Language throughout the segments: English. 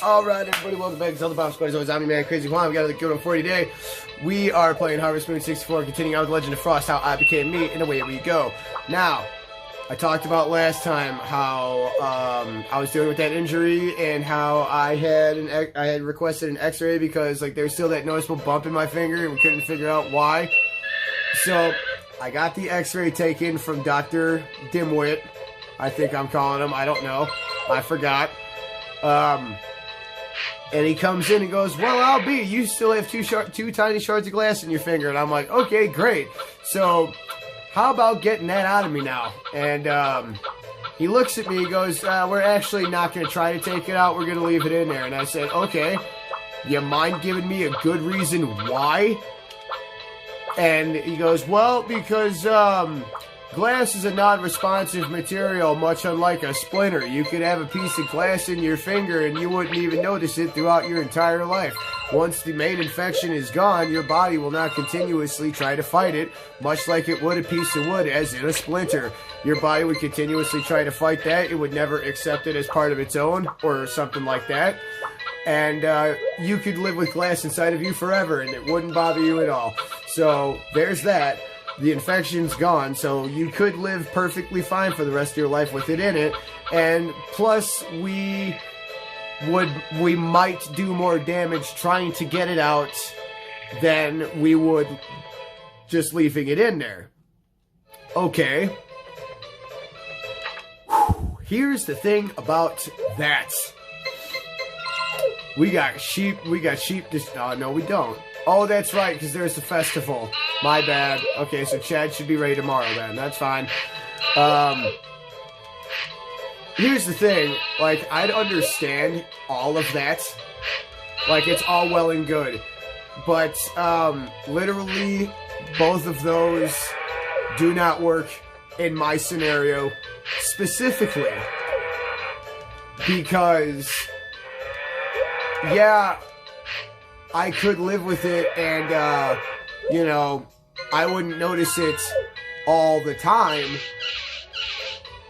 Alright, everybody, welcome back to Zelda Bomb Squad. As always, I'm your man, Crazy Juan. We got another good one for you today. We are playing Harvest Moon 64, continuing on with Legend of Frost, How I Became Me, and away we go. Now, I talked about last time how I was dealing with that injury and how I had requested an x-ray because like there's still that noticeable bump in my finger and we couldn't figure out why. So, I got the x-ray taken from Dr. Dimwit. I think I'm calling him. I don't know. I forgot. And he comes in and goes, well, I'll be. You still have two tiny shards of glass in your finger. And I'm like, okay, great. So, how about getting that out of me now? And he looks at me and goes, we're actually not going to try to take it out. We're going to leave it in there. And I said, okay, you mind giving me a good reason why? And he goes, well, because glass is a non-responsive material, much unlike a splinter. You could have a piece of glass in your finger and you wouldn't even notice it throughout your entire life. Once the main infection is gone, your body will not continuously try to fight it, much like it would a piece of wood, as in a splinter. Your body would continuously try to fight that. It would never accept it as part of its own, or something like that. And you could live with glass inside of you forever, and it wouldn't bother you at all. So, there's that. The infection's gone, so you could live perfectly fine for the rest of your life with it in it. And plus, we might do more damage trying to get it out than we would just leaving it in there. Okay. Here's the thing about that. We got sheep. No, we don't. Oh, that's right, because there's the festival. My bad. Okay, so Chad should be ready tomorrow then. That's fine. Here's the thing. Like, I'd understand all of that. Like, it's all well and good. But, literally, both of those do not work in my scenario specifically. Because, yeah, I could live with it and, you know, I wouldn't notice it all the time.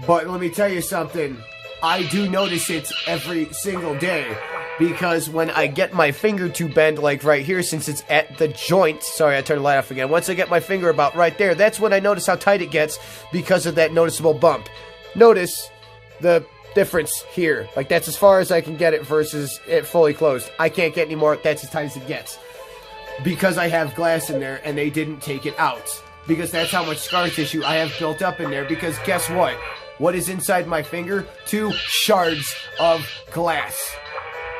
But let me tell you something. I do notice it every single day. Because when I get my finger to bend, like right here, since it's at the joint. Sorry, I turned the light off again. Once I get my finger about right there, that's when I notice how tight it gets because of that noticeable bump. Notice the difference here. Like, that's as far as I can get it versus it fully closed. I can't get any more. That's as tight as it gets. Because I have glass in there and they didn't take it out. Because that's how much scar tissue I have built up in there. Because guess what? What is inside my finger? 2 shards of glass.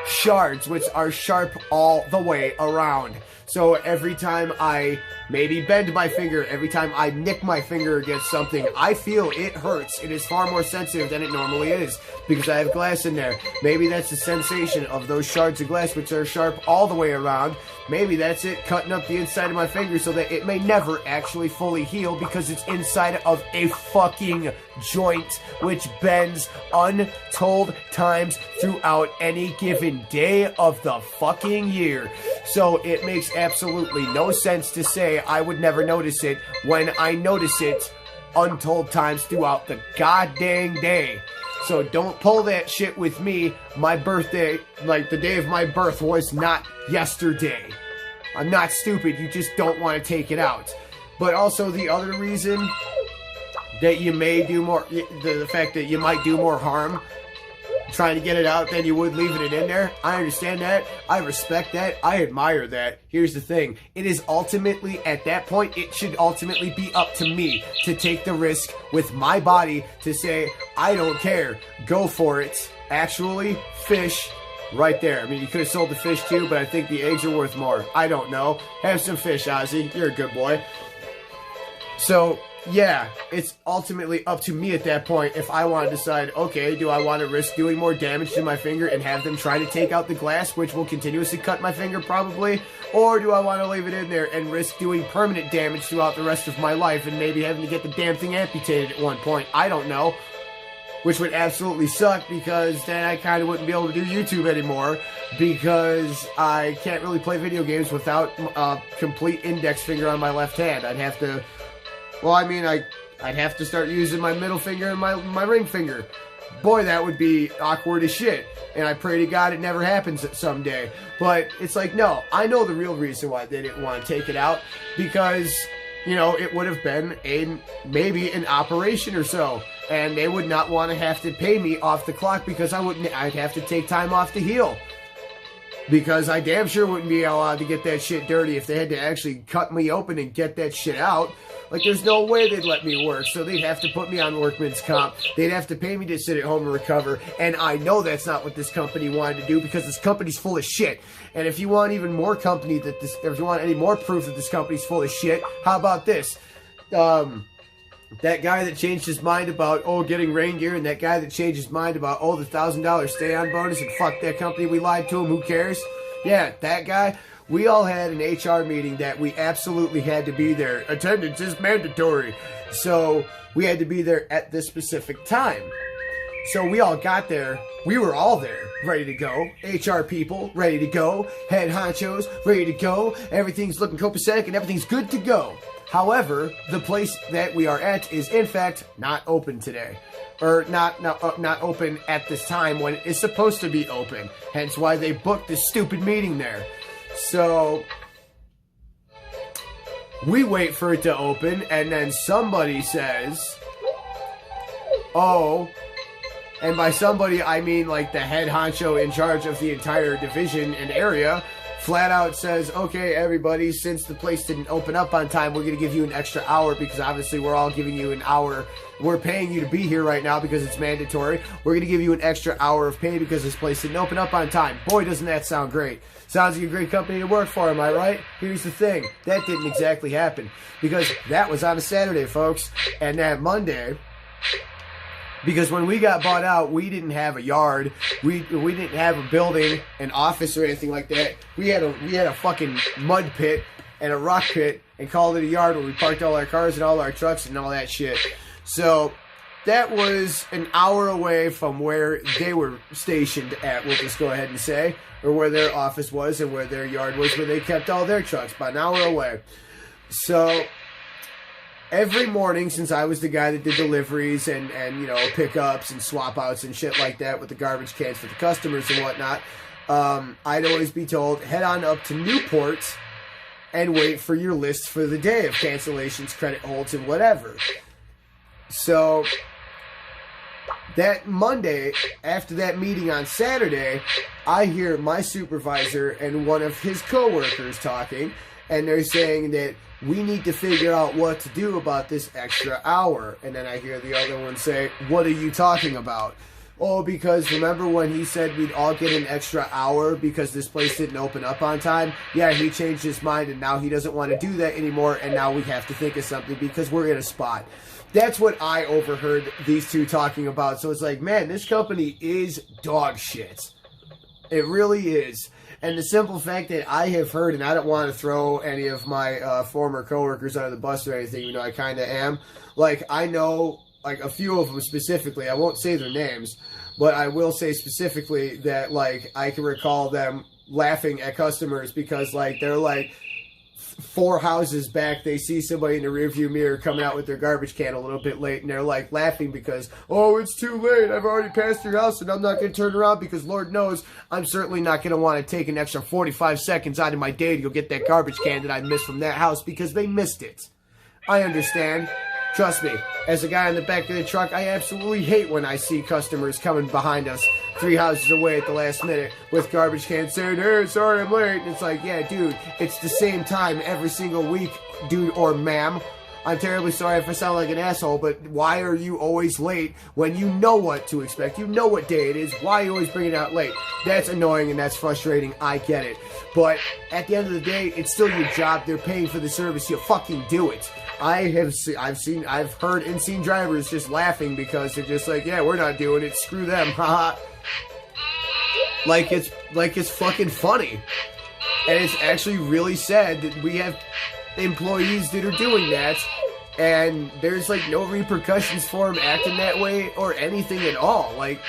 Shards, which are sharp all the way around. So every time I maybe bend my finger, every time I nick my finger against something, I feel it hurts. It is far more sensitive than it normally is because I have glass in there. Maybe that's the sensation of those shards of glass which are sharp all the way around. Maybe that's it cutting up the inside of my finger so that it may never actually fully heal because it's inside of a fucking joint which bends untold times throughout any given day of the fucking year. So it makes absolutely no sense to say I would never notice it when I notice it untold times throughout the goddamn day. So don't pull that shit with me. My birthday, like the day of my birth, was not yesterday. I'm not stupid, you just don't want to take it out. But also the other reason that you may do more, the fact that you might do more harm trying to get it out than you would leaving it in there. I understand that. I respect that. I admire that. Here's the thing. It is ultimately, at that point, it should ultimately be up to me to take the risk with my body to say, I don't care. Go for it. Actually, fish right there. I mean, you could have sold the fish too, but I think the eggs are worth more. I don't know. Have some fish, Ozzy. You're a good boy. So, yeah, it's ultimately up to me at that point if I want to decide, okay, do I want to risk doing more damage to my finger and have them try to take out the glass, which will continuously cut my finger probably, or do I want to leave it in there and risk doing permanent damage throughout the rest of my life and maybe having to get the damn thing amputated at one point? I don't know. Which would absolutely suck because then I kind of wouldn't be able to do YouTube anymore because I can't really play video games without a complete index finger on my left hand. I'd have to... Well, I mean, I'd have to start using my middle finger and my ring finger. boy, that would be awkward as shit. And I pray to God it never happens someday. But it's like, no, I know the real reason why they didn't want to take it out. Because, you know, it would have been maybe an operation or so. And they would not want to have to pay me off the clock because I'd have to take time off to heal. Because I damn sure wouldn't be allowed to get that shit dirty if they had to actually cut me open and get that shit out. Like, there's no way they'd let me work, so they'd have to put me on workman's comp. They'd have to pay me to sit at home and recover, and I know that's not what this company wanted to do because this company's full of shit. And if you want even more if you want any more proof that this company's full of shit, how about this? That guy that changed his mind about, getting rain gear, and that guy that changed his mind about, the $1,000 stay-on bonus, and fuck that company, we lied to him, who cares? Yeah, that guy. We all had an HR meeting that we absolutely had to be there. Attendance is mandatory. So we had to be there at this specific time. So we all got there. We were all there, ready to go. HR people, ready to go. Head honchos, ready to go. Everything's looking copacetic and everything's good to go. However, the place that we are at is in fact not open today. Or not open at this time when it's supposed to be open. Hence why they booked this stupid meeting there. So we wait for it to open, and then somebody says, and by somebody I mean like the head honcho in charge of the entire division and area, flat out says, okay, everybody, since the place didn't open up on time, we're going to give you an extra hour because obviously we're all giving you an hour. We're paying you to be here right now because it's mandatory. We're going to give you an extra hour of pay because this place didn't open up on time. Boy, doesn't that sound great. Sounds like a great company to work for, am I right? Here's the thing. That didn't exactly happen because that was on a Saturday, folks. And that Monday, because when we got bought out, we didn't have a yard. We didn't have a building, an office, or anything like that. We had a fucking mud pit and a rock pit and called it a yard where we parked all our cars and all our trucks and all that shit. So that was an hour away from where they were stationed at, we'll just go ahead and say, or where their office was and where their yard was, where they kept all their trucks, about an hour away. So every morning, since I was the guy that did deliveries and you know, pickups and swap outs and shit like that with the garbage cans for the customers and whatnot, I'd always be told, head on up to Newport and wait for your list for the day of cancellations, credit holds, and whatever. So that Monday, after that meeting on Saturday, I hear my supervisor and one of his coworkers talking, and they're saying that we need to figure out what to do about this extra hour. And then I hear the other one say, what are you talking about? Oh, because remember when he said we'd all get an extra hour because this place didn't open up on time? Yeah, he changed his mind and now he doesn't want to do that anymore, and now we have to think of something because we're in a spot. That's what I overheard these two talking about. So it's like, man, this company is dog shit. It really is. And the simple fact that I have heard, and I don't want to throw any of my former coworkers under the bus or anything, you know, I kind of am. Like, I know, like, a few of them specifically. I won't say their names, but I will say specifically that, like, I can recall them laughing at customers because, like, they're, like, 4 houses back, they see somebody in the rearview mirror coming out with their garbage can a little bit late, and they're like laughing because, oh, it's too late, I've already passed your house and I'm not going to turn around because Lord knows I'm certainly not going to want to take an extra 45 seconds out of my day to go get that garbage can that I missed from that house because they missed it. I understand. Trust me, as a guy in the back of the truck, I absolutely hate when I see customers coming behind us 3 houses away at the last minute with garbage cans saying, hey, sorry I'm late. And it's like, yeah, dude, it's the same time every single week, dude or ma'am. I'm terribly sorry if I sound like an asshole, but why are you always late when you know what to expect? You know what day it is. Why are you always bringing it out late? That's annoying and that's frustrating. I get it. But at the end of the day, it's still your job. They're paying for the service. You fucking do it. I've heard and seen drivers just laughing because they're just like, yeah, we're not doing it. Screw them. Haha. Like it's fucking funny. And it's actually really sad that we have employees that are doing that, and there's like no repercussions for them acting that way or anything at all. Like,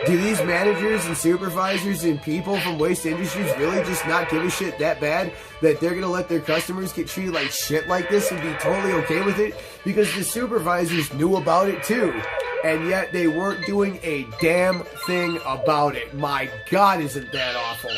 do these managers and supervisors and people from Waste Industries really just not give a shit that bad that they're gonna let their customers get treated like shit like this and be totally okay with it? Because the supervisors knew about it too. and yet they weren't doing a damn thing about it. My God, isn't that awful?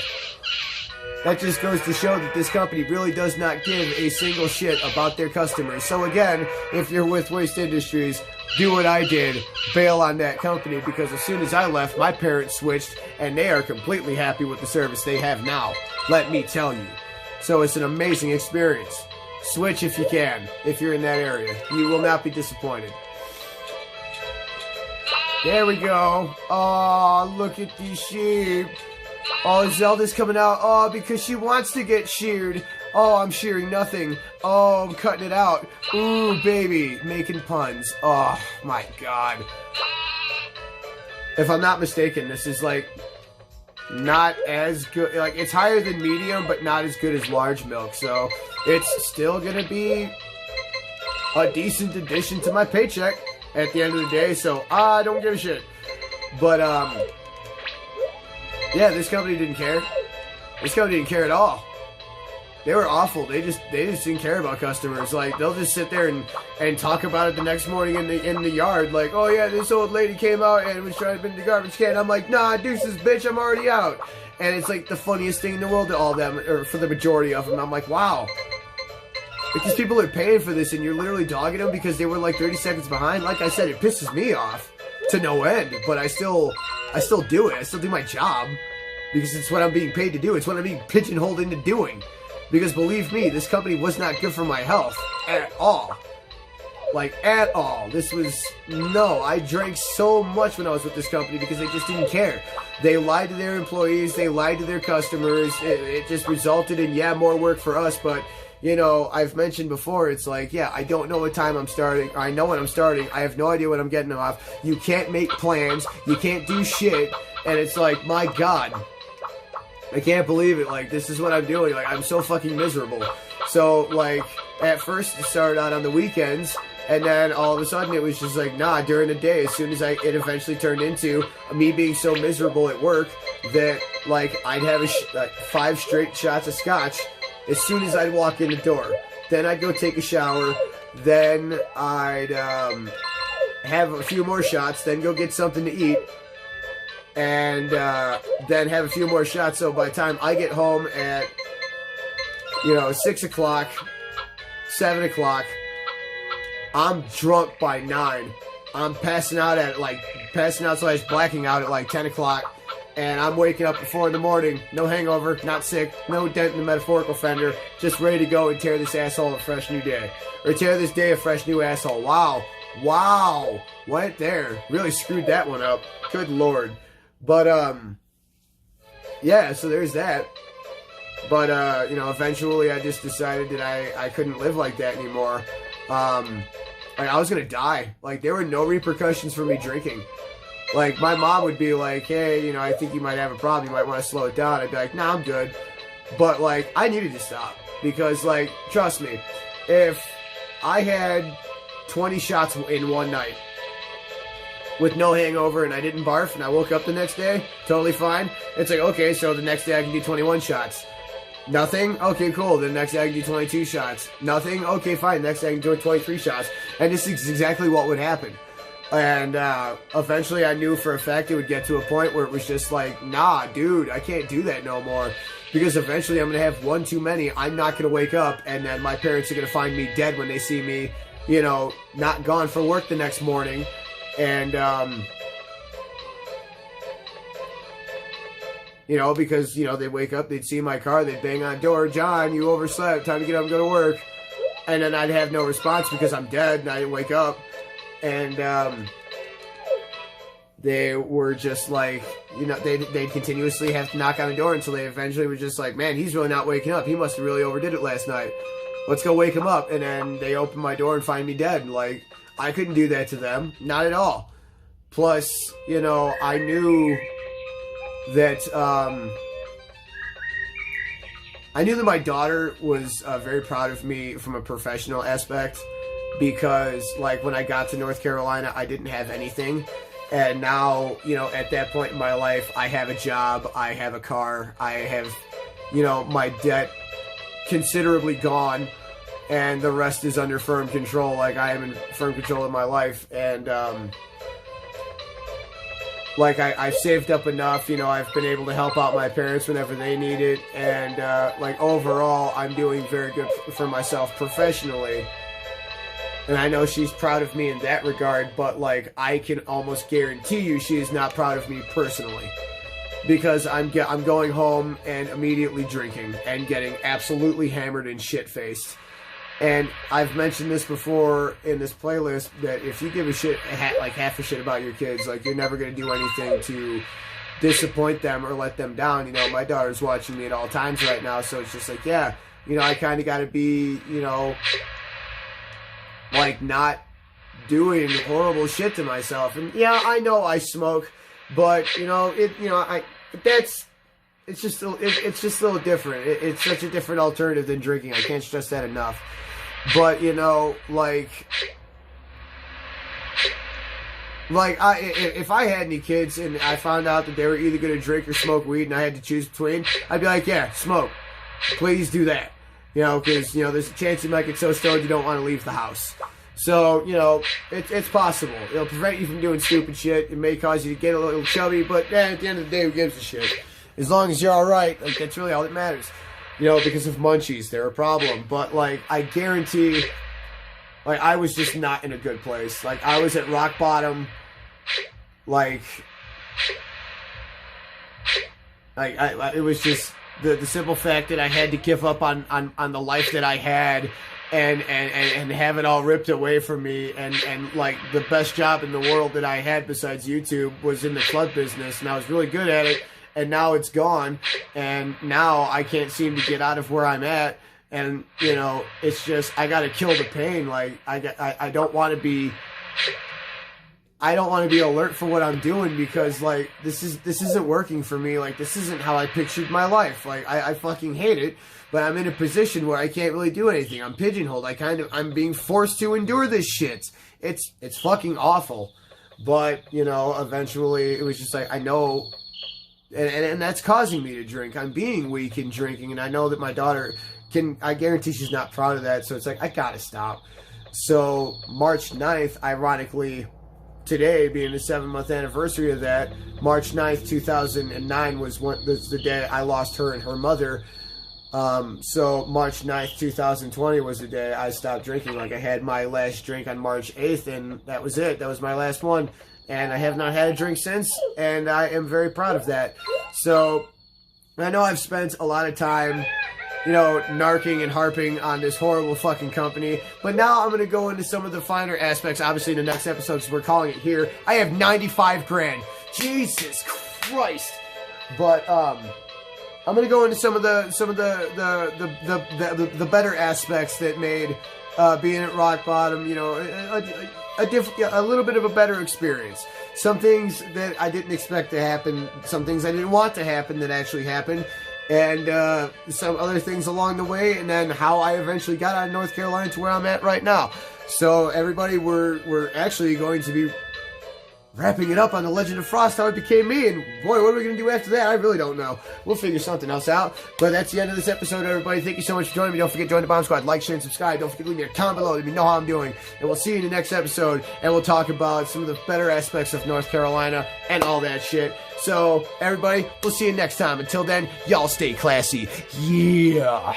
That just goes to show that this company really does not give a single shit about their customers. So again, if you're with Waste Industries, do what I did, bail on that company, because as soon as I left, my parents switched, and they are completely happy with the service they have now, let me tell you. So it's an amazing experience. Switch if you can, if you're in that area. You will not be disappointed. There we go. Oh, look at these sheep. Oh, Zelda's coming out. Oh, because she wants to get sheared. Oh, I'm shearing nothing. Oh, I'm cutting it out. Ooh, baby. Making puns. Oh, my God. If I'm not mistaken, this is, like, not as good. Like, it's higher than medium, but not as good as large milk. So, it's still going to be a decent addition to my paycheck at the end of the day. So, I don't give a shit. But, yeah, this company didn't care. This company didn't care at all. They were awful. They just didn't care about customers. Like, they'll just sit there and talk about it the next morning in the yard. Like, oh yeah, this old lady came out and was trying to bin the garbage can. I'm like, nah, deuces, bitch, I'm already out. And it's like the funniest thing in the world to all them, or for the majority of them. I'm like, wow. Like, these people are paying for this and you're literally dogging them because they were like 30 seconds behind. Like I said, it pisses me off to no end, but I still do it. I still do my job because it's what I'm being paid to do. It's what I'm being pigeonholed into doing. Because believe me, this company was not good for my health at all. Like, at all. This was, no, I drank so much when I was with this company because they just didn't care. They lied to their employees, they lied to their customers. It just resulted in, yeah, more work for us, but, you know, I've mentioned before, it's like, yeah, I don't know what time I'm starting. I know when I'm starting. I have no idea when I'm getting off. You can't make plans. You can't do shit. And it's like, my God. I can't believe it. Like, this is what I'm doing. Like, I'm so fucking miserable. So, like, at first it started out on the weekends, and then all of a sudden it was just like, nah, during the day, as soon as it eventually turned into me being so miserable at work that, like, I'd have 5 straight shots of scotch as soon as I'd walk in the door. Then I'd go take a shower. Then I'd have a few more shots. Then go get something to eat. And then have a few more shots. So by the time I get home at, 6 o'clock, 7 o'clock, I'm drunk by 9. I'm passing out / blacking out at like 10 o'clock. And I'm waking up at 4 in the morning. No hangover, not sick, no dent in the metaphorical fender. Just ready to go and tear this asshole a fresh new day. Or tear this day a fresh new asshole. Wow. Wow. Went there. Really screwed that one up. Good Lord. But, yeah, so there's that. But, eventually I just decided that I couldn't live like that anymore. I was gonna die. Like, there were no repercussions for me drinking. Like, my mom would be like, hey, I think you might have a problem. You might want to slow it down. I'd be like, nah, I'm good. But, like, I needed to stop. Because, like, trust me, if I had 20 shots in one night, with no hangover and I didn't barf and I woke up the next day, totally fine. It's like, okay, so the next day I can do 21 shots. Nothing? Okay, cool. The next day I can do 22 shots. Nothing? Okay, fine. Next day I can do 23 shots. And this is exactly what would happen. And eventually I knew for a fact it would get to a point where it was just like, nah, dude, I can't do that no more. Because eventually I'm going to have one too many. I'm not going to wake up and then my parents are going to find me dead when they see me, not gone for work the next morning. And, because, they'd wake up, they'd see my car, they'd bang on the door, John, you overslept, time to get up and go to work. And then I'd have no response because I'm dead and I didn't wake up. And, they were just like, they'd continuously have to knock on the door until they eventually were just like, man, he's really not waking up. He must have really overdid it last night. Let's go wake him up. And then they open my door and find me dead. Like, I couldn't do that to them. Not at all. Plus, I knew that, my daughter was very proud of me from a professional aspect because, like, when I got to North Carolina, I didn't have anything. And now, at that point in my life, I have a job, I have a car, I have, my debt considerably gone. And the rest is under firm control. Like, I am in firm control of my life. And like I've saved up enough, you know, I've been able to help out my parents whenever they need it, and like overall I'm doing very good for myself professionally, and I know she's proud of me in that regard, but like I can almost guarantee you she is not proud of me personally, because I'm going home and immediately drinking and getting absolutely hammered and shit-faced. And I've mentioned this before in this playlist, that if you give a shit, like half a shit about your kids, like you're never going to do anything to disappoint them or let them down. You know, my daughter's watching me at all times right now, so it's just like, yeah, you know, I kind of got to be, you know, like not doing horrible shit to myself. And yeah, I know I smoke, but you know, it's just a little different. It's such a different alternative than drinking. I can't stress that enough. But you know, like if I had any kids and I found out that they were either going to drink or smoke weed and I had to choose between, I'd be like, yeah, smoke. Please do that. You know, because, you know, there's a chance you might get so stoned you don't want to leave the house. So, you know, it's possible. It'll prevent you from doing stupid shit. It may cause you to get a little chubby, but at the end of the day, who gives a shit? As long as you're alright, like, that's really all that matters. You know, because of munchies, they're a problem. But, like, I guarantee, like, I was just not in a good place. Like, I was at rock bottom. Like it was just the simple fact that I had to give up on the life that I had and have it all ripped away from me, and like the best job in the world that I had besides YouTube was in the club business, and I was really good at it, and now it's gone, and now I can't seem to get out of where I'm at, and you know, it's just, I gotta kill the pain. Like I don't want to be alert for what I'm doing, because like this isn't working for me. Like this isn't how I pictured my life. Like I fucking hate it, but I'm in a position where I can't really do anything. I'm pigeonholed. I'm being forced to endure this shit. It's fucking awful. But you know, eventually it was just like, I know, and that's causing me to drink. I'm being weak in drinking, and I know that my daughter I guarantee she's not proud of that. So it's like, I gotta stop. So March 9th, ironically, today being the 7-month anniversary of that, March 9th, 2009 was the day I lost her and her mother. So March 9th, 2020 was the day I stopped drinking. Like I had my last drink on March 8th, and that was it. That was my last one. And I have not had a drink since, and I am very proud of that. So I know I've spent a lot of time, you know, narking and harping on this horrible fucking company. But now I'm going to go into some of the finer aspects, obviously, in the next episode, because we're calling it here. I have 95 grand. Jesus Christ. But, I'm going to go into some of the better aspects that made, being at rock bottom, you know, a little bit of a better experience. Some things that I didn't expect to happen, some things I didn't want to happen that actually happened, and some other things along the way, and then how I eventually got out of North Carolina to where I'm at right now. So everybody, we're actually going to be wrapping it up on The Legend of Frost, how it became me, and boy, what are we going to do after that? I really don't know. We'll figure something else out. But that's the end of this episode, everybody. Thank you so much for joining me. Don't forget to join the Bomb Squad. Like, share, and subscribe. Don't forget to leave me a comment below. Let me know how I'm doing. And we'll see you in the next episode, and we'll talk about some of the better aspects of North Carolina and all that shit. So, everybody, we'll see you next time. Until then, y'all stay classy. Yeah.